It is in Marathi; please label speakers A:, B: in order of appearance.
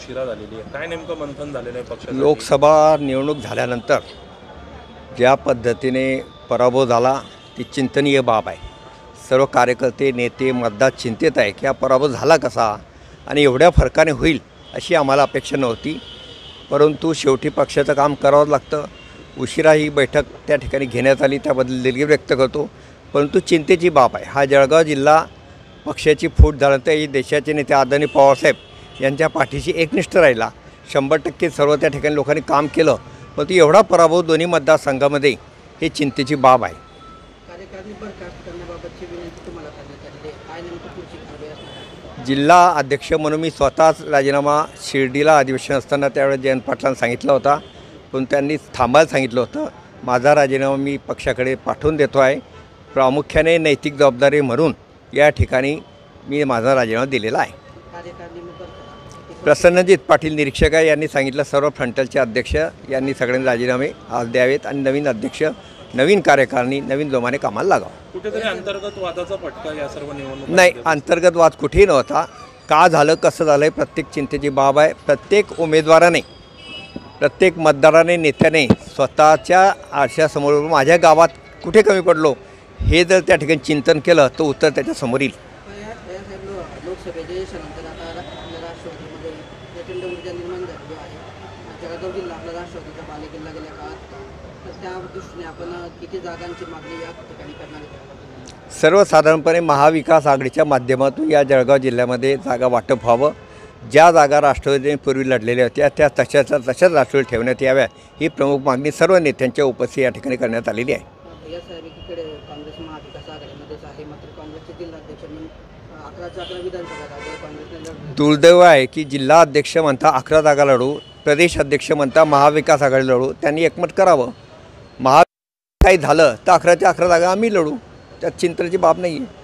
A: उशिरा झालेली आहे, काय नेमकं मंथन झालेलं आहे पक्षाचं?
B: लोकसभा निवडणूक झाल्यानंतर ज्या पद्धतीने पराभव झाला ती चिंतनीय बाब आहे। सर्व कार्यकर्ते नेते मतदार चिंतित आहे की हा पराभव झाला कसा आणि एवढ्या फरकाने होईल अशी आम्हाला अपेक्षा नव्हती, परंतु शेवटी पक्षाचं काम करावं लागतं। उशिरा ही बैठक त्या ठिकाणी घेण्यात आली, त्याबद्दल दिलगिरी व्यक्त करतो, परंतु चिंतेची बाब आहे। हा जळगाव जिल्हा पक्षाची फूट झाल्यानंतर ही देशाचे नेते आदरणीय पवारसाहेब यांच्या पाठीशी एकनिष्ठ राहिला, 100% सर्व त्या ठिकाणी लोकांनी काम केलं, परंतु एवढा पराभव दोन्ही मतदारसंघामध्ये ही चिंतेची बाब आहे। जिल्हा अध्यक्ष म्हणून मी स्वतःच राजीनामा शिर्डीला अधिवेशन असताना त्यावेळेस जयंत पाटलांना सांगितलं होता, पण त्यांनी थांबायला सांगितलं होतं। माझा राजीनामा मी पक्षाकडे पाठवून देतो आहे। प्रामुख्याने नैतिक जबाबदारी म्हणून या ठिकाणी मी माझा राजीनामा दिलेला आहे। प्रसन्नजित पाटील निरीक्षक आहे, यांनी सांगितलं सर्व फ्रंटलचे अध्यक्ष यांनी सगळ्यांनी राजीनामे आज द्यावेत आणि नवीन अध्यक्ष नवीन कार्यकारिणी नवीन जोमाने कामाला लागावं।
A: कुठेतरी अंतर्गत वादाचा फटका या सर्व निवडणूक
B: नाही, अंतर्गत वाद कुठेही नव्हता। का झालं कसं झालं आहे प्रत्येक चिंतेची बाब आहे। प्रत्येक उमेदवाराने प्रत्येक मतदाराने नेत्याने स्वतःच्या आरशासमोर माझ्या गावात कुठे कमी पडलो हे जर त्या ठिकाणी चिंतन केलं तर उत्तर त्याच्यासमोर येईल। सर्वसाधारणपणे महाविकास आघाडीच्या माध्यमातून या जळगाव जिल्ह्यामध्ये जागा वाटप व्हावं। ज्या जागा राष्ट्रवादीने पूर्वी लढलेल्या होत्या त्या तशाच राष्ट्रवादी ठेवण्यात याव्या ही प्रमुख मागणी सर्व नेत्यांच्या उपस्थितीत या ठिकाणी करण्यात आलेली आहे। दुर्दैव आहे की जिल्हा अध्यक्ष म्हणता 11 जागा लढू, प्रदेश अध्यक्ष म्हणता महाविकास आघाडी लढू, त्यांनी एकमत करावं। काही झालं तर 11च्या 11 जागा आम्ही लढू, त्यात चिंतेची बाब नाही आहे।